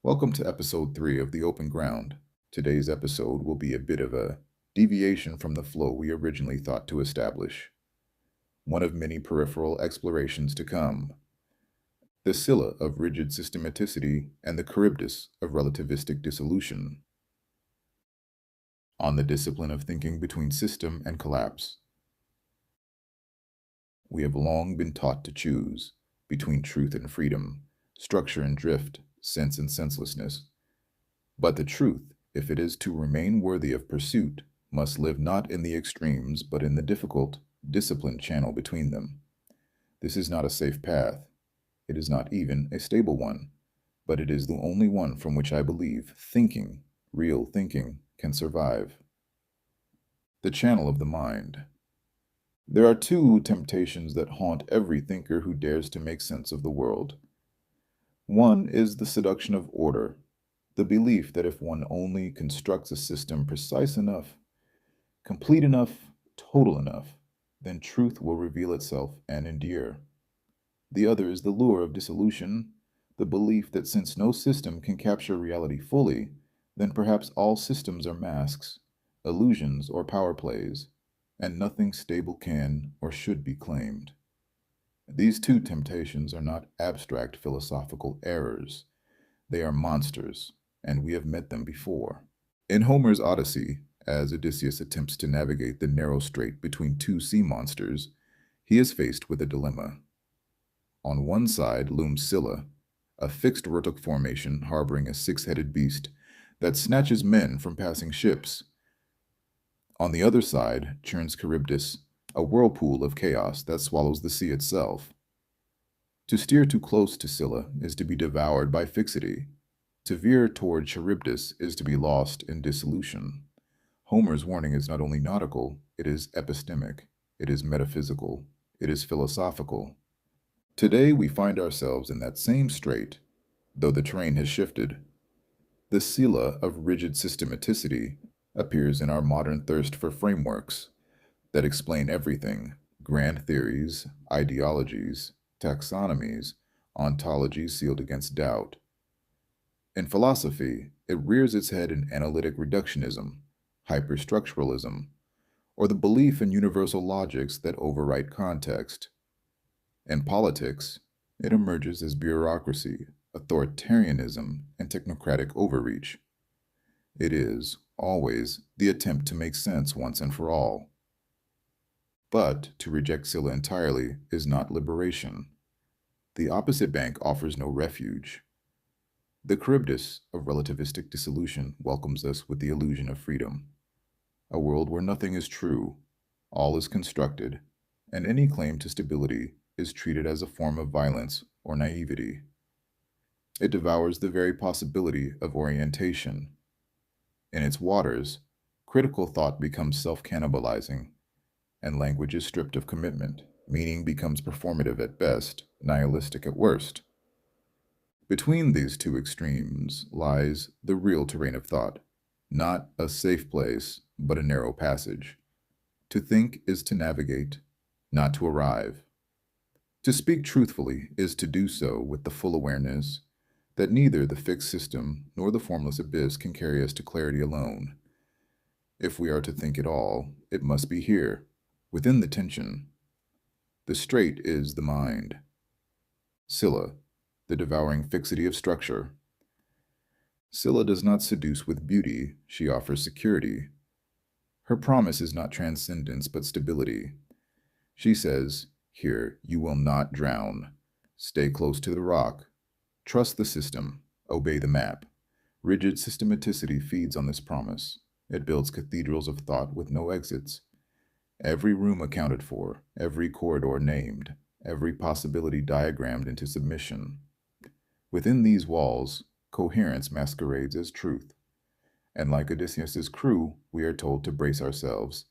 Welcome to episode 3 of The Open Ground. Today's episode will be a bit of a deviation from the flow we originally thought to establish, one of many peripheral explorations to come. The Scylla of rigid systematicity and the Charybdis of relativistic dissolution. On the discipline of thinking between system and collapse. We have long been taught to choose between truth and freedom, structure and drift, sense and senselessness. But the truth, if it is to remain worthy of pursuit, must live not in the extremes, but in the difficult, disciplined channel between them. This is not a safe path. It is not even a stable one, but it is the only one from which I believe thinking, real thinking, can survive. The channel of the mind. There are two temptations that haunt every thinker who dares to make sense of the world. One is the seduction of order, the belief that if one only constructs a system precise enough, complete enough, total enough, then truth will reveal itself and endure. The other is the lure of dissolution, the belief that since no system can capture reality fully, then perhaps all systems are masks, illusions, or power plays, and nothing stable can or should be claimed. These two temptations are not abstract philosophical errors. They are monsters, and we have met them before. In Homer's Odyssey, as Odysseus attempts to navigate the narrow strait between two sea monsters, he is faced with a dilemma. On one side looms Scylla, a fixed vertical formation harboring a six-headed beast that snatches men from passing ships. On the other side churns Charybdis, a whirlpool of chaos that swallows the sea itself. To steer too close to Scylla is to be devoured by fixity. To veer toward Charybdis is to be lost in dissolution. Homer's warning is not only nautical, it is epistemic, it is metaphysical, it is philosophical. Today we find ourselves in that same strait, though the terrain has shifted. The Scylla of rigid systematicity appears in our modern thirst for frameworks that explain everything: grand theories, ideologies, taxonomies, ontologies sealed against doubt. In philosophy, it rears its head in analytic reductionism, hyperstructuralism, or the belief in universal logics that overwrite context. In politics, it emerges as bureaucracy, authoritarianism, and technocratic overreach. It is, always, the attempt to make sense once and for all. But to reject Scylla entirely is not liberation. The opposite bank offers no refuge. The Charybdis of relativistic dissolution welcomes us with the illusion of freedom. A world where nothing is true, all is constructed, and any claim to stability is treated as a form of violence or naivety. It devours the very possibility of orientation. In its waters, critical thought becomes self-cannibalizing, and language is stripped of commitment. Meaning becomes performative at best, nihilistic at worst. Between these two extremes lies the real terrain of thought, not a safe place, but a narrow passage. To think is to navigate, not to arrive. To speak truthfully is to do so with the full awareness that neither the fixed system nor the formless abyss can carry us to clarity alone. If we are to think at all, it must be here, within the tension. The strait is the mind. Scylla, the devouring fixity of structure. Scylla does not seduce with beauty, she offers security. Her promise is not transcendence, but stability. She says, "Here, you will not drown. Stay close to the rock. Trust the system. Obey the map." Rigid systematicity feeds on this promise. It builds cathedrals of thought with no exits. Every room accounted for, every corridor named, every possibility diagrammed into submission. Within these walls, coherence masquerades as truth. And like Odysseus's crew, we are told to brace ourselves,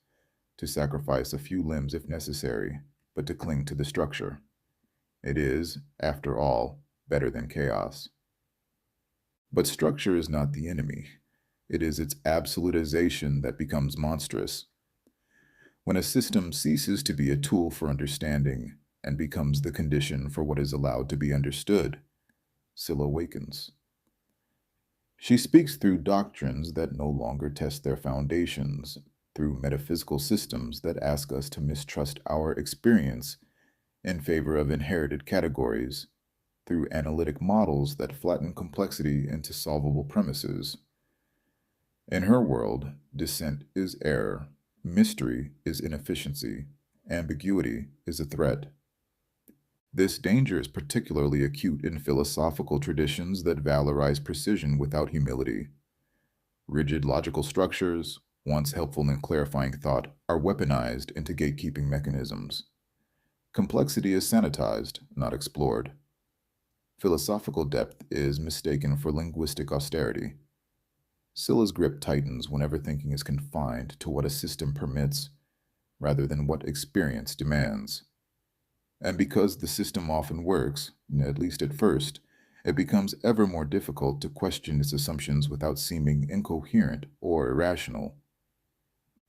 to sacrifice a few limbs if necessary, but to cling to the structure. It is, after all, better than chaos. But structure is not the enemy. It is its absolutization that becomes monstrous. When a system ceases to be a tool for understanding and becomes the condition for what is allowed to be understood, Scylla awakens. She speaks through doctrines that no longer test their foundations, through metaphysical systems that ask us to mistrust our experience in favor of inherited categories, through analytic models that flatten complexity into solvable premises. In her world, dissent is error, mystery is inefficiency, ambiguity is a threat. This danger is particularly acute in philosophical traditions that valorize precision without humility. Rigid logical structures, once helpful in clarifying thought, are weaponized into gatekeeping mechanisms. Complexity is sanitized, not explored. Philosophical depth is mistaken for linguistic austerity. Scylla's grip tightens whenever thinking is confined to what a system permits, rather than what experience demands. And because the system often works, at least at first, it becomes ever more difficult to question its assumptions without seeming incoherent or irrational.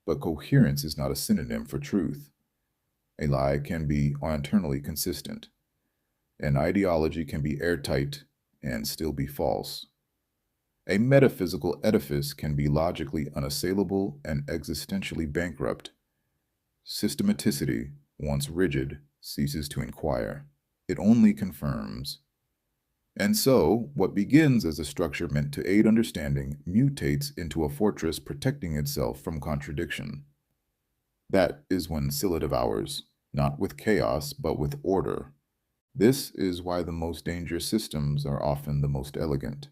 But coherence is not a synonym for truth. A lie can be internally consistent. An ideology can be airtight and still be false. A metaphysical edifice can be logically unassailable and existentially bankrupt. Systematicity, once rigid, ceases to inquire. It only confirms. And so, what begins as a structure meant to aid understanding mutates into a fortress protecting itself from contradiction. That is when Scylla devours, not with chaos, but with order. This is why the most dangerous systems are often the most elegant.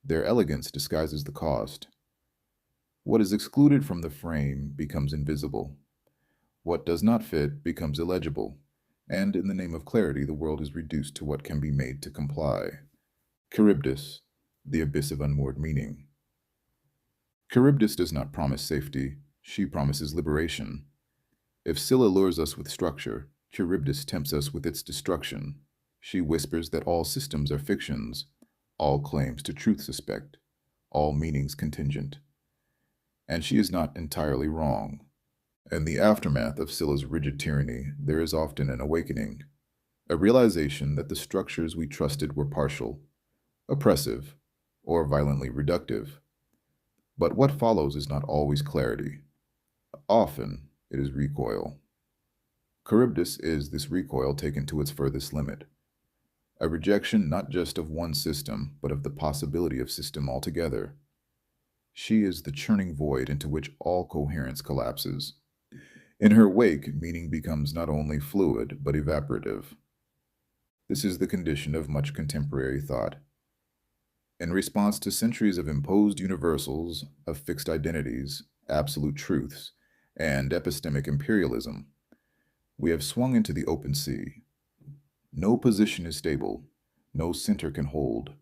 Their elegance disguises the cost. What is excluded from the frame becomes invisible. What does not fit becomes illegible, and in the name of clarity, the world is reduced to what can be made to comply. Charybdis, the abyss of unmoored meaning. Charybdis does not promise safety, she promises liberation. If Scylla lures us with structure, Charybdis tempts us with its destruction. She whispers that all systems are fictions, all claims to truth suspect, all meanings contingent. And she is not entirely wrong. In the aftermath of Scylla's rigid tyranny, there is often an awakening, a realization that the structures we trusted were partial, oppressive, or violently reductive. But what follows is not always clarity. Often, it is recoil. Charybdis is this recoil taken to its furthest limit, a rejection not just of one system, but of the possibility of system altogether. She is the churning void into which all coherence collapses. In her wake, meaning becomes not only fluid, but evaporative. This is the condition of much contemporary thought. In response to centuries of imposed universals, of fixed identities, absolute truths, and epistemic imperialism, we have swung into the open sea. No position is stable, no center can hold.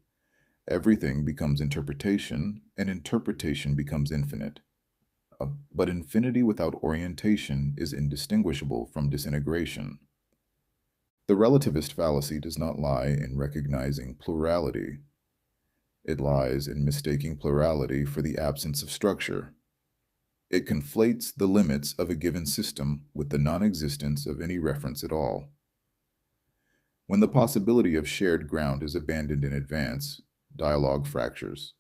Everything becomes interpretation, and interpretation becomes infinite. But infinity without orientation is indistinguishable from disintegration. The relativist fallacy does not lie in recognizing plurality. It lies in mistaking plurality for the absence of structure. It conflates the limits of a given system with the non-existence of any reference at all. When the possibility of shared ground is abandoned in advance, dialogue fractures.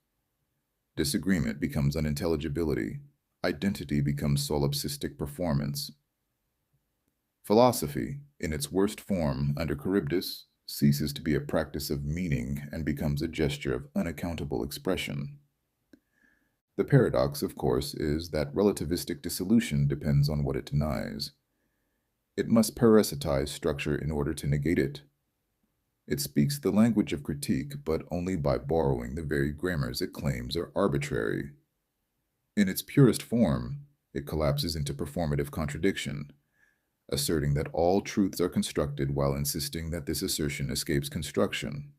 Disagreement becomes unintelligibility. Identity becomes solipsistic performance. Philosophy, in its worst form under Charybdis, ceases to be a practice of meaning and becomes a gesture of unaccountable expression. The paradox, of course, is that relativistic dissolution depends on what it denies. It must parasitize structure in order to negate it. It speaks the language of critique, but only by borrowing the very grammars it claims are arbitrary. In its purest form, it collapses into performative contradiction, asserting that all truths are constructed while insisting that this assertion escapes construction.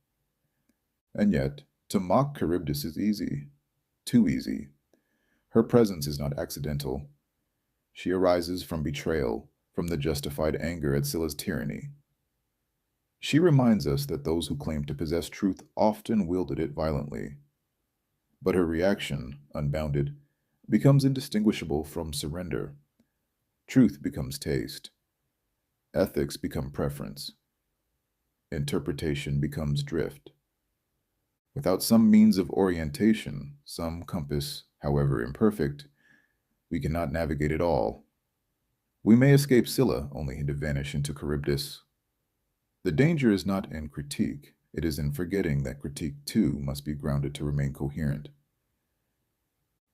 And yet, to mock Charybdis is easy, too easy. Her presence is not accidental. She arises from betrayal, from the justified anger at Scylla's tyranny. She reminds us that those who claim to possess truth often wielded it violently. But her reaction, unbounded, becomes indistinguishable from surrender. Truth becomes taste. Ethics become preference. Interpretation becomes drift. Without some means of orientation, some compass, however imperfect, we cannot navigate at all. We may escape Scylla, only to vanish into Charybdis. The danger is not in critique, it is in forgetting that critique too must be grounded to remain coherent.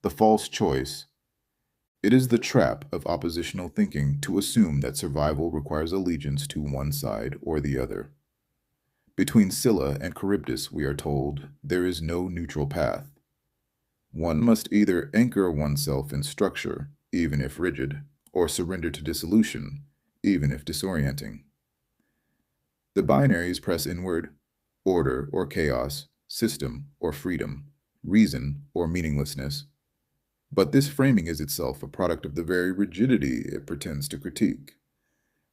The false choice. It is the trap of oppositional thinking to assume that survival requires allegiance to one side or the other. Between Scylla and Charybdis, we are told, there is no neutral path. One must either anchor oneself in structure, even if rigid, or surrender to dissolution, even if disorienting. The binaries press inward: order or chaos, system or freedom, reason or meaninglessness. But this framing is itself a product of the very rigidity it pretends to critique.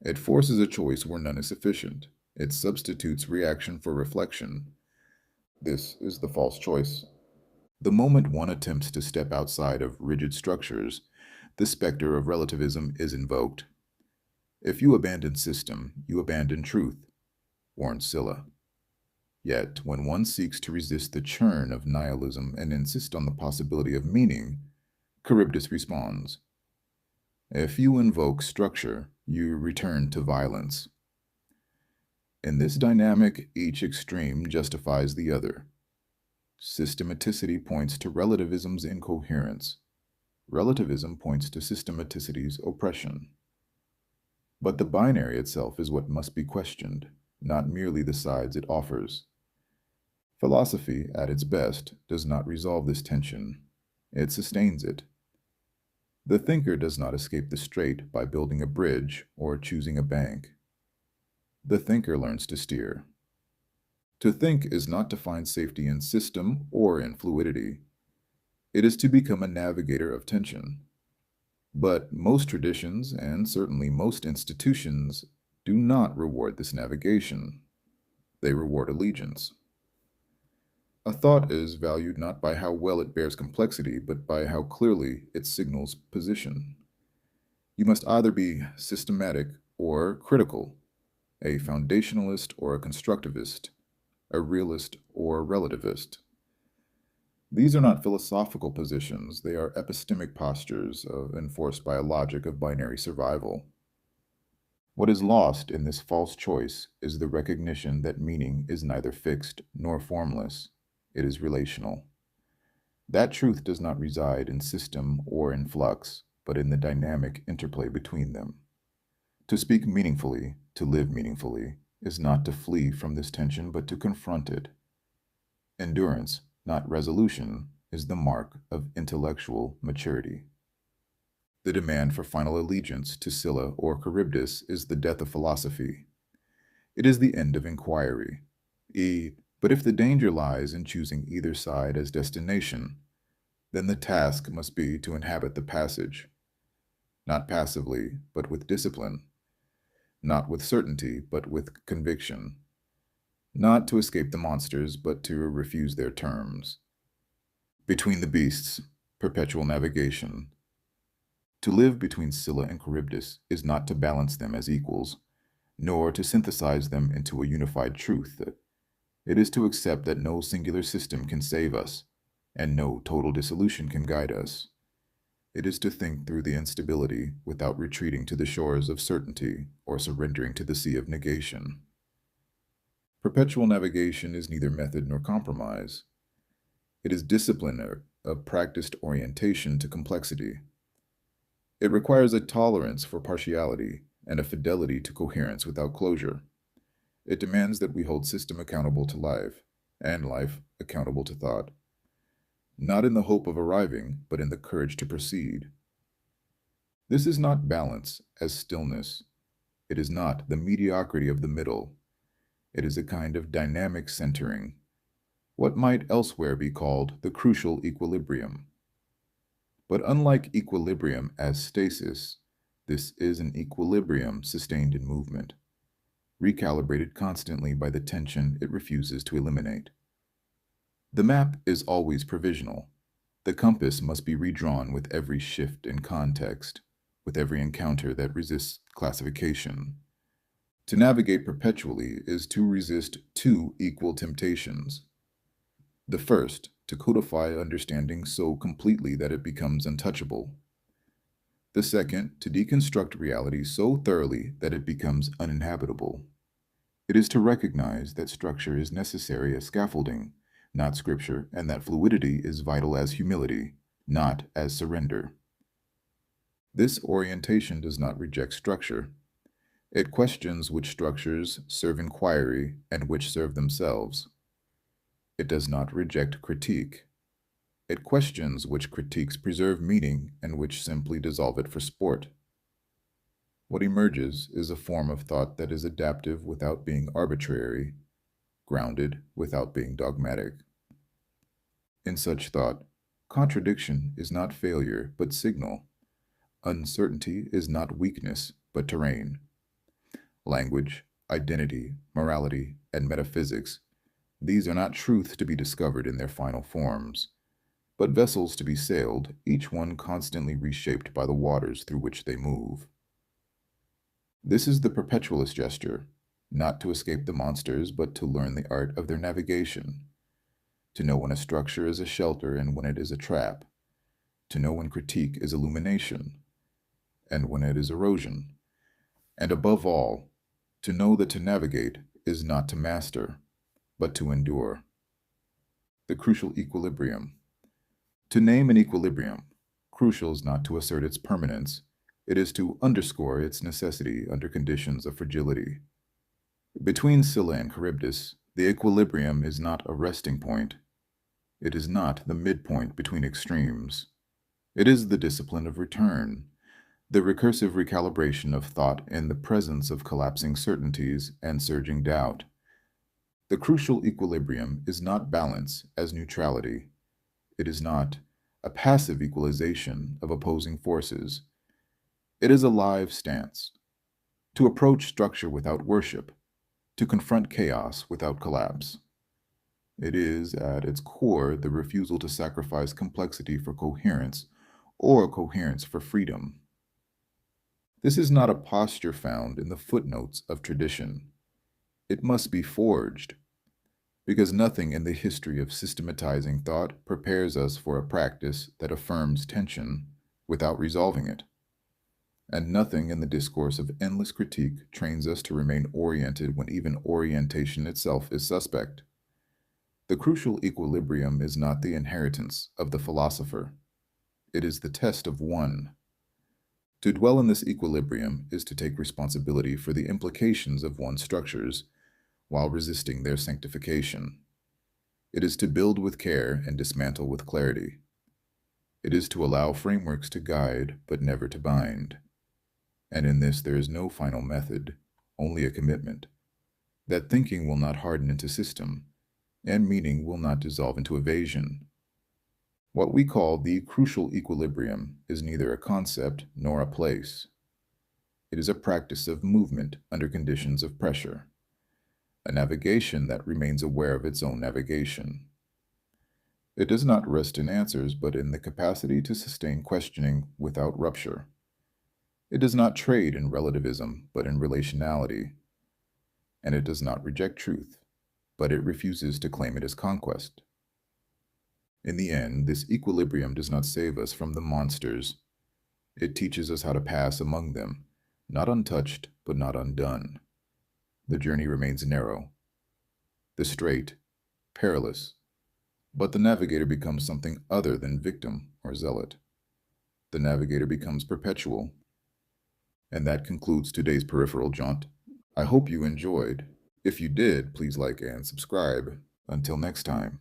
It forces a choice where none is sufficient. It substitutes reaction for reflection. This is the false choice. The moment one attempts to step outside of rigid structures, the specter of relativism is invoked. If you abandon system, you abandon truth, warns Scylla. Yet, when one seeks to resist the churn of nihilism and insist on the possibility of meaning, Charybdis responds. If you invoke structure, you return to violence. In this dynamic, each extreme justifies the other. Systematicity points to relativism's incoherence. Relativism points to systematicity's oppression. But the binary itself is what must be questioned, not merely the sides it offers. Philosophy, at its best, does not resolve this tension. It sustains it. The thinker does not escape the strait by building a bridge or choosing a bank. The thinker learns to steer. To think is not to find safety in system or in fluidity. It is to become a navigator of tension. But most traditions, and certainly most institutions, do not reward this navigation. They reward allegiance. A thought is valued not by how well it bears complexity, but by how clearly it signals position. You must either be systematic or critical, a foundationalist or a constructivist, a realist or a relativist. These are not philosophical positions, they are epistemic postures enforced by a logic of binary survival. What is lost in this false choice is the recognition that meaning is neither fixed nor formless. It is relational. That truth does not reside in system or in flux, but in the dynamic interplay between them. To speak meaningfully, to live meaningfully, is not to flee from this tension, but to confront it. Endurance, not resolution, is the mark of intellectual maturity. The demand for final allegiance to Scylla or Charybdis is the death of philosophy. It is the end of inquiry. But if the danger lies in choosing either side as destination, then the task must be to inhabit the passage, not passively, but with discipline, not with certainty, but with conviction, not to escape the monsters, but to refuse their terms. Between the beasts, perpetual navigation. To live between Scylla and Charybdis is not to balance them as equals, nor to synthesize them into a unified truth. It is to accept that no singular system can save us, and no total dissolution can guide us. It is to think through the instability without retreating to the shores of certainty or surrendering to the sea of negation. Perpetual navigation is neither method nor compromise. It is discipline of practiced orientation to complexity. It requires a tolerance for partiality and a fidelity to coherence without closure. It demands that we hold system accountable to life, and life accountable to thought, not in the hope of arriving, but in the courage to proceed. This is not balance as stillness. It is not the mediocrity of the middle. It is a kind of dynamic centering, what might elsewhere be called the crucial equilibrium. But unlike equilibrium as stasis, this is an equilibrium sustained in movement, recalibrated constantly by the tension it refuses to eliminate. The map is always provisional. The compass must be redrawn with every shift in context, with every encounter that resists classification. To navigate perpetually is to resist two equal temptations. The first, to codify understanding so completely that it becomes untouchable. The second, to deconstruct reality so thoroughly that it becomes uninhabitable. It is to recognize that structure is necessary as scaffolding, not scripture, and that fluidity is vital as humility, not as surrender. This orientation does not reject structure. It questions which structures serve inquiry and which serve themselves. It does not reject critique. It questions which critiques preserve meaning and which simply dissolve it for sport. What emerges is a form of thought that is adaptive without being arbitrary, grounded without being dogmatic. In such thought, contradiction is not failure but signal. Uncertainty is not weakness but terrain. Language, identity, morality, and metaphysics, these are not truths to be discovered in their final forms, but vessels to be sailed, each one constantly reshaped by the waters through which they move. This is the perpetualist gesture, not to escape the monsters, but to learn the art of their navigation, to know when a structure is a shelter and when it is a trap, to know when critique is illumination and when it is erosion, and above all, to know that to navigate is not to master, but to endure. The crucial equilibrium. To name an equilibrium, crucial is not to assert its permanence, it is to underscore its necessity under conditions of fragility. Between Scylla and Charybdis, the equilibrium is not a resting point. It is not the midpoint between extremes. It is the discipline of return, the recursive recalibration of thought in the presence of collapsing certainties and surging doubt. The crucial equilibrium is not balance as neutrality. It is not a passive equalization of opposing forces. It is a live stance, to approach structure without worship, to confront chaos without collapse. It is, at its core, the refusal to sacrifice complexity for coherence or coherence for freedom. This is not a posture found in the footnotes of tradition. It must be forged, because nothing in the history of systematizing thought prepares us for a practice that affirms tension without resolving it. And nothing in the discourse of endless critique trains us to remain oriented when even orientation itself is suspect. The crucial equilibrium is not the inheritance of the philosopher. It is the test of one. To dwell in this equilibrium is to take responsibility for the implications of one's structures while resisting their sanctification. It is to build with care and dismantle with clarity. It is to allow frameworks to guide but never to bind. And in this there is no final method, only a commitment, that thinking will not harden into system, and meaning will not dissolve into evasion. What we call the crucial equilibrium is neither a concept nor a place. It is a practice of movement under conditions of pressure, a navigation that remains aware of its own navigation. It does not rest in answers, but in the capacity to sustain questioning without rupture. It does not trade in relativism, but in relationality. And it does not reject truth, but it refuses to claim it as conquest. In the end, this equilibrium does not save us from the monsters. It teaches us how to pass among them, not untouched, but not undone. The journey remains narrow, the strait, perilous, but the navigator becomes something other than victim or zealot. The navigator becomes perpetual. And that concludes today's peripheral jaunt. I hope you enjoyed. If you did, please like and subscribe. Until next time.